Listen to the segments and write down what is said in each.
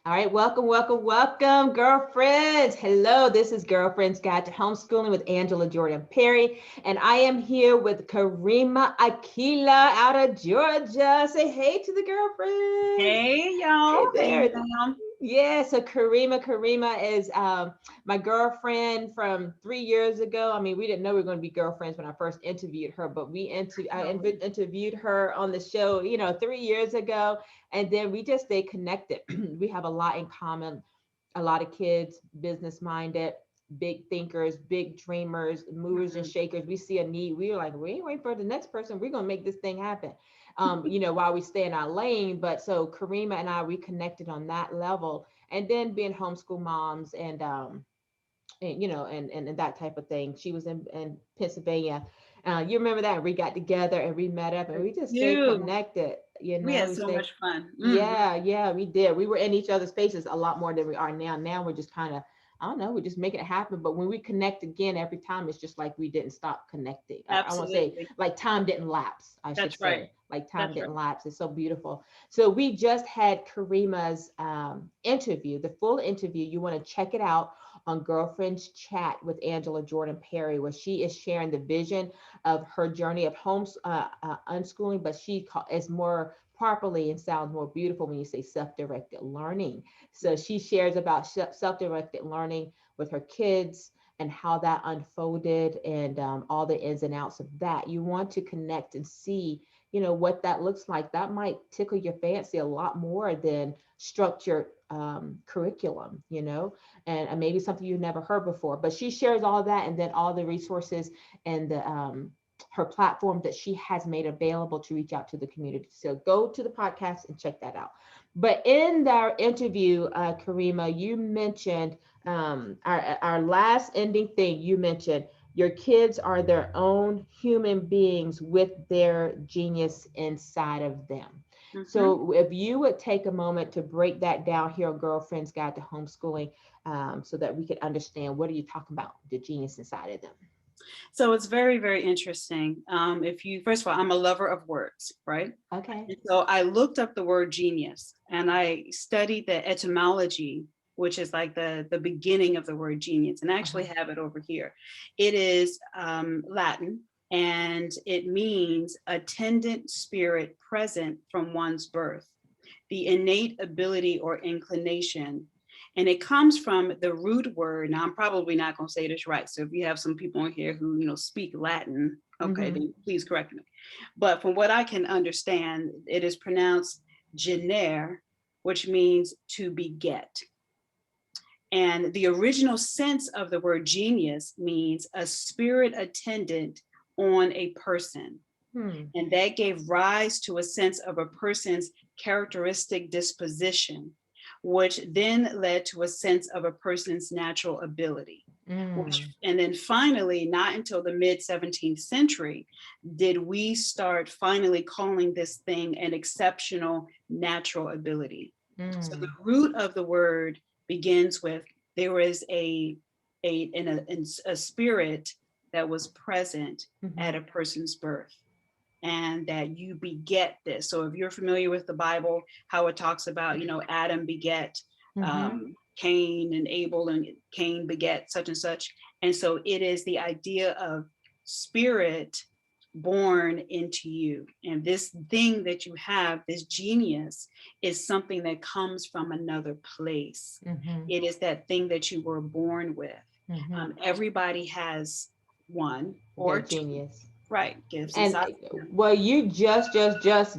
All right, welcome, girlfriends. Hello, this is Girlfriend's Guide to Homeschooling with Angela Jordan Perry, and I am here with Karema Akilah out of Georgia. Say hey to the girlfriends. Hey y'all. Hey Hey there. ma'am. Yeah, so Karema is my girlfriend from 3 years ago. I mean, we didn't know we were going to be girlfriends when I first interviewed her, but interviewed her on the show, 3 years ago, and then we just stay connected. We have a lot in common. A lot of kids, business minded, big thinkers, big dreamers, movers and Mhm. shakers. We see a need. We're like, we ain't waiting for the next person. We're gonna make this thing happen. While we stay in our lane. But so Karema and I reconnected on that level, and then being homeschool moms and that type of thing. She was in Pennsylvania. You remember that? We got together and we met up and we just stayed You. connected. We had We so stayed. much fun. Yeah, we did. We were in each other's faces a lot more than we are now. Now we're just kind of, I don't know, we're just making it happen. But when we connect again, every time it's just like we didn't stop connecting. I want to say Absolutely. like time didn't lapse, I should That's right. say. Like time That's right. didn't lapse. It's so beautiful. So we just had Karema's interview, the full interview. You want to check it out on Girlfriend's Chat with Angela Jordan Perry, where she is sharing the vision of her journey of unschooling, but is more properly and sounds more beautiful when you say self-directed learning. So she shares about self-directed learning with her kids and how that unfolded and all the ins and outs of that. You want to connect and see, what that looks like. That might tickle your fancy a lot more than structured curriculum, and maybe something you've never heard before. But she shares all that and then all the resources and the her platform that she has made available to reach out to the community. So go to the podcast and check that out. But in our interview, Karema, you mentioned our last ending thing. You mentioned your kids are their own human beings with their genius inside of them. Mm-hmm. So if you would take a moment to break that down here on Girlfriend's Guide to Homeschooling, so that we could understand what are you talking about, the genius inside of them. So it's very, very interesting. If you, first of all, I'm a lover of words, right? Okay. And so I looked up the word genius and I studied the etymology, which is like the beginning of the word genius, and I Uh-huh. actually have it over here. It is Latin, and it means attendant spirit present from one's birth, the innate ability or inclination. And it comes from the root word. Now, I'm probably not going to say this right. So if you have some people in here who, speak Latin, okay, Mm-hmm. then please correct me. But from what I can understand, it is pronounced genere, which means to beget. And the original sense of the word genius means a spirit attendant on a person. Hmm. And that gave rise to a sense of a person's characteristic disposition, which then led to a sense of a person's natural ability. Mm. And then finally, not until the mid 17th century, did we start finally calling this thing an exceptional natural ability. So the Mm. root of the word begins with there was a spirit that was present Mm-hmm. at a person's birth, and that you beget this. So if you're familiar with the Bible, how it talks about, Adam beget Mm-hmm. Cain, and Abel, and Cain beget such and such. And so it is the idea of spirit born into you. And this thing that you have, this genius, is something that comes from another place. Mm-hmm. It is that thing that you were born with. Mm-hmm. Everybody has one Their or two, genius. right, gifts And inside of them. well, you just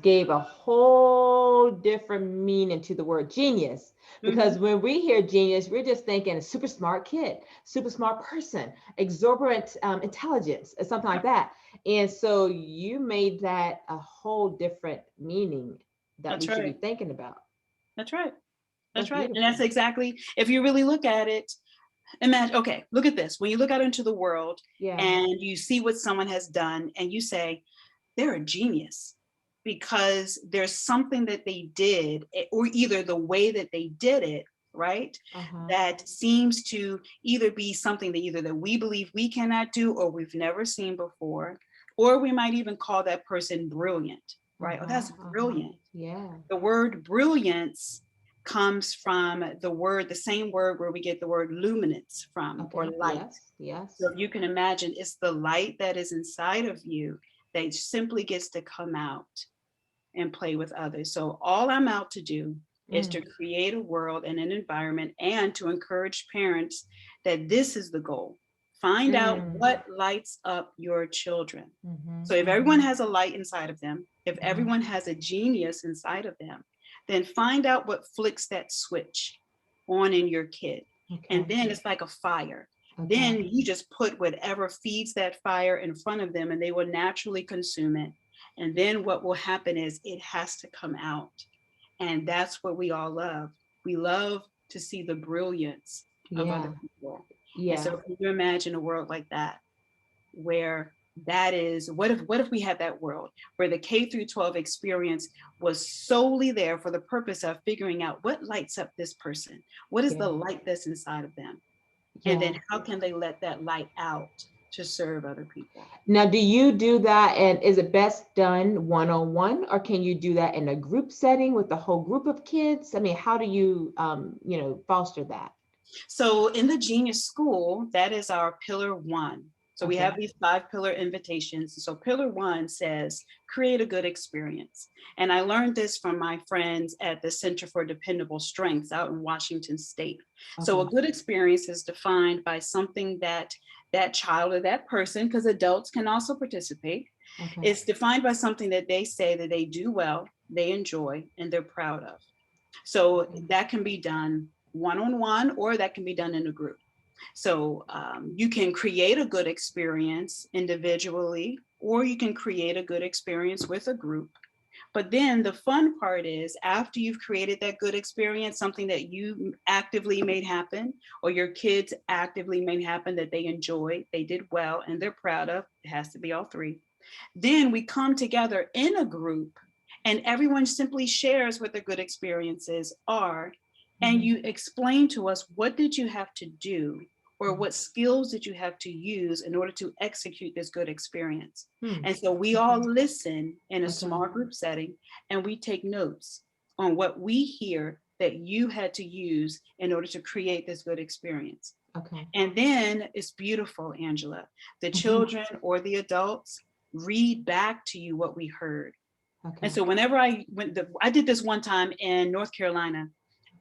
gave a whole different meaning to the word genius, Mhm. because when we hear genius, we're just thinking a super smart kid, super smart person, exorbitant intelligence, or something like that. And so you made that a whole different meaning that we That's should be right. thinking about. That's right. That's That's right. And that's beautiful. exactly, if you really look at it, imagine, okay, look at this. When you look out into the world Yeah. and you see what someone has done and you say, they're a genius because there's something that they did, or either the way that they did it, right? Uh-huh. That seems to either be something that either that we believe we cannot do or we've never seen before, or we might even call that person brilliant, right? Oh, Uh-huh. that's Uh-huh. brilliant. Yeah. The word brilliance comes from the same word where we get the word luminance from, or Okay. light. Yes. Yes. So you can imagine it's the light that is inside of you that simply gets to come out and play with others. So all I'm out to do is to create a world and an environment, and to encourage parents that this is the goal. Find out what lights up your children. So if everyone has a light inside of them, if everyone has a genius inside of them, then find out what flicks that switch on in your kid. And then it's like a fire. Then you just put whatever feeds that fire in front of them, and they will naturally consume it. And then what will happen is it has to come out. And that's what we all love. We love to see the brilliance of other people. And so can you imagine a world like that, where that is, what if we had that world where the K through 12 experience was solely there for the purpose of figuring out what lights up this person? What is the light that's inside of them? And then how can they let that light out to serve other people? Now, do you do that, and is it best done one-on-one, or can you do that in a group setting with a whole group of kids? I mean, how do you, foster that? So in the Genius School, that is our pillar one. So we have these 5 pillar invitations. So pillar one says, create a good experience. And I learned this from my friends at the Center for Dependable Strengths out in Washington State. So a good experience is defined by something that that child or that person, because adults can also participate, it's defined by something that they say that they do well, they enjoy, and they're proud of. So that can be done one-on-one, or that can be done in a group. So you can create a good experience individually, or you can create a good experience with a group. But then the fun part is, after you've created that good experience, something that you actively made happen, or your kids actively made happen, that they enjoyed, they did well, and they're proud of, it has to be all 3. Then we come together in a group, and everyone simply shares what their good experiences are. And you explain to us, what did you have to do, or what skills did you have to use in order to execute this good experience? And so we all listen in a small group setting, and we take notes on what we hear that you had to use in order to create this good experience. And then it's beautiful, Angela. The children or the adults read back to you what we heard. And so whenever I did this one time in North Carolina.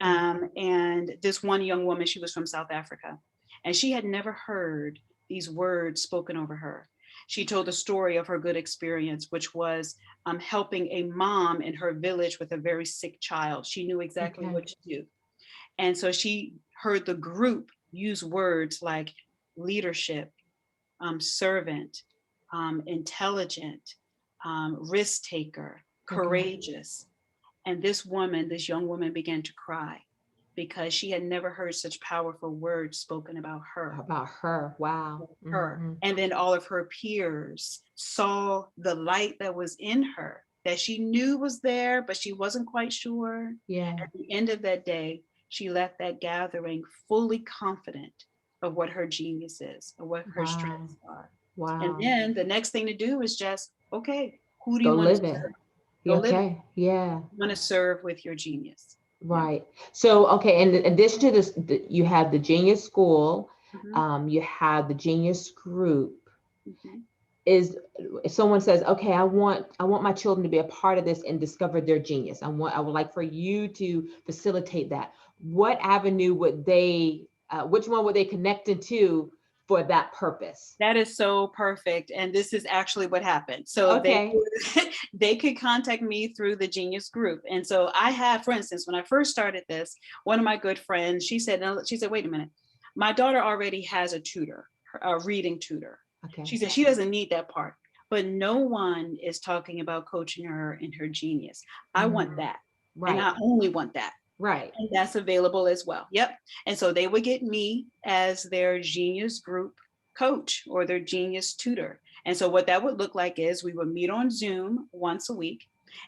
And this one young woman, she was from South Africa, and she had never heard these words spoken over her. She told the story of her good experience, which was helping a mom in her village with a very sick child. She knew exactly what to do. And so she heard the group use words like leadership, servant, intelligent, risk taker, courageous. And this young woman began to cry, because she had never heard such powerful words spoken about her. About her, wow. Her. And then all of her peers saw the light that was in her, that she knew was there, but she wasn't quite sure. At the end of that day, she left that gathering fully confident of what her genius is, of what her strengths are. And then the next thing to do is just, okay, who do you want to serve? Go live it. You want to serve with your genius. Right. So, okay, in addition to this, you have the Genius School, you have the Genius Group. Is if someone says, okay, I want my children to be a part of this and discover their genius. I would like for you to facilitate that. What avenue would they, which one would they connect into for that purpose? That is so perfect. And this is actually what happened. So they could contact me through the Genius Group. And so I have, for instance, when I first started this, one of my good friends, she said, wait a minute, my daughter already has a tutor, a reading tutor. She said she doesn't need that part, but no one is talking about coaching her in her genius. I want that. And I only want that. Right. And that's available as well. Yep. And so they would get me as their Genius Group coach or their genius tutor. And so what that would look like is, we would meet on Zoom once a week.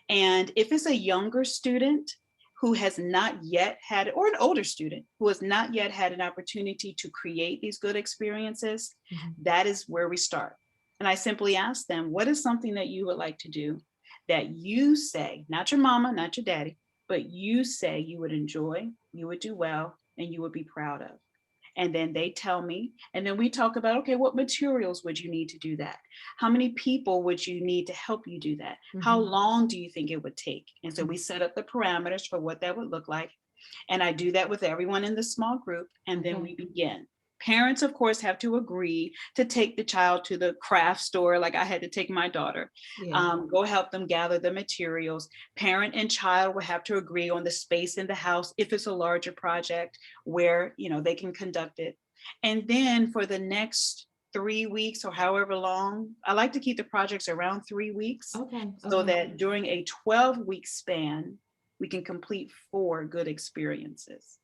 And if it's a younger student who has not yet had, or an older student who has not yet had an opportunity to create these good experiences, that is where we start. And I simply ask them, what is something that you would like to do that you say, not your mama, not your daddy, but you say you would enjoy, you would do well, and you would be proud of. And then they tell me, and then we talk about, okay, what materials would you need to do that? How many people would you need to help you do that? How long do you think it would take? And so we set up the parameters for what that would look like. And I do that with everyone in the small group, and then we begin. Parents, of course, have to agree to take the child to the craft store, like I had to take my daughter, go help them gather the materials. Parent and child will have to agree on the space in the house if it's a larger project where, you know, they can conduct it. And then for the next 3 weeks or however long, I like to keep the projects around 3 weeks so that during a 12-week span, we can complete 4 good experiences.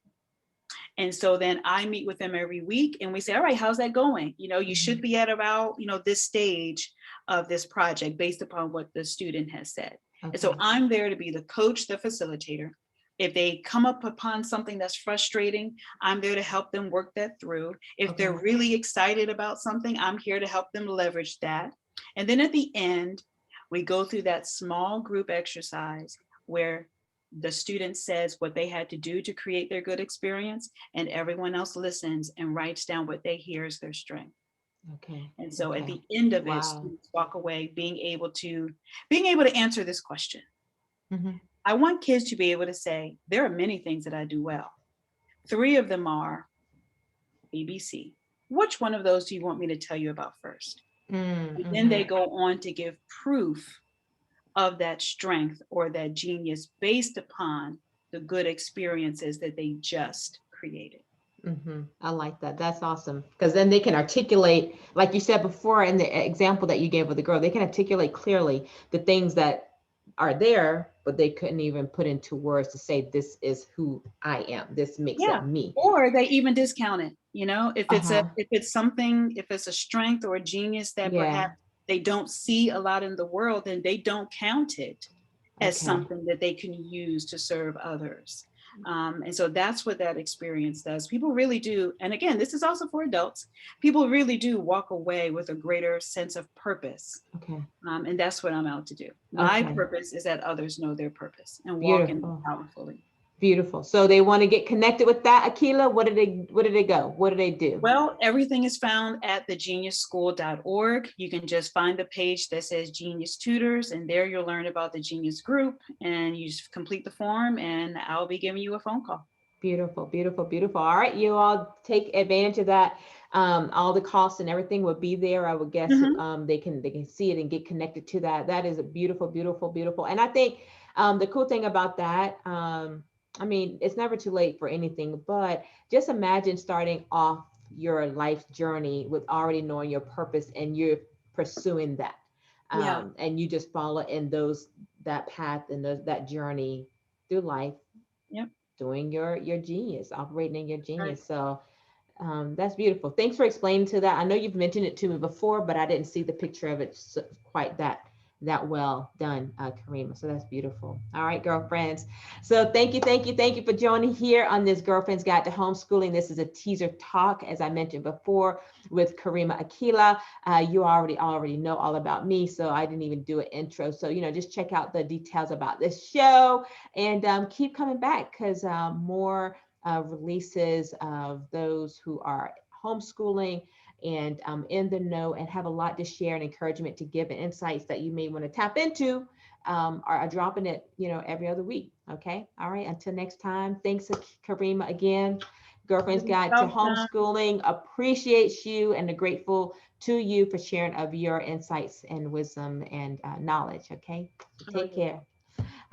And so then I meet with them every week and we say, all right, how's that going? You know, you should be at about, you know, this stage of this project based upon what the student has said. And so I'm there to be the coach, the facilitator. If they come up upon something that's frustrating, I'm there to help them work that through. If they're really excited about something, I'm here to help them leverage that. And then at the end, we go through that small group exercise where the student says what they had to do to create their good experience, and everyone else listens and writes down what they hear as their strength. And so at the end of it, students walk away being able to answer this question. I want kids to be able to say, there are many things that I do well. 3 of them are ABC. Which one of those do you want me to tell you about first? And then they go on to give proof of that strength or that genius based upon the good experiences that they just created. I like that. That's awesome. Because then they can articulate, like you said before in the example that you gave of the girl, they can articulate clearly the things that are there, but they couldn't even put into words to say, this is who I am. This makes up me. Or they even discount it. You know, if it's a strength or a genius that perhaps they don't see a lot in the world, then they don't count it as something that they can use to serve others. And so that's what that experience does. People really do. And again, this is also for adults. People really do walk away with a greater sense of purpose. And that's what I'm out to do. My purpose is that others know their purpose and walk in it powerfully. Beautiful. So they want to get connected with that, Akilah. Where do they go? What do they do? Well, everything is found at thegeniusschool.org. You can just find the page that says Genius Tutors, and there you'll learn about the Genius Group, and you just complete the form and I'll be giving you a phone call. Beautiful, beautiful, beautiful. All right, you all take advantage of that. All the costs and everything will be there. I would guess they can see it and get connected to that. That is a beautiful, beautiful, beautiful. And I think the cool thing about that, I mean, it's never too late for anything, but just imagine starting off your life journey with already knowing your purpose and you're pursuing that. And you just follow in that path and that journey through life. Doing your genius, operating in your genius. So that's beautiful. Thanks for explaining to that. I know you've mentioned it to me before, but I didn't see the picture of it quite that well done, Karema. So that's beautiful. All right, girlfriends. So thank you for joining here on this Girlfriend's Guide to Homeschooling. This is a teaser talk, as I mentioned before, with Karema Akilah. You already know all about me, so I didn't even do an intro. So, you know, just check out the details about this show and keep coming back because more releases of those who are homeschooling and in the know and have a lot to share and encouragement to give and insights that you may want to tap into are dropping it, you know, every other week. Okay. All right. Until next time. Thanks, Karema, again. Girlfriend's Guide to Homeschooling appreciates you and are grateful to you for sharing of your insights and wisdom and knowledge. Okay. So take care.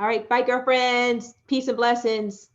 All right. Bye, girlfriends. Peace and blessings.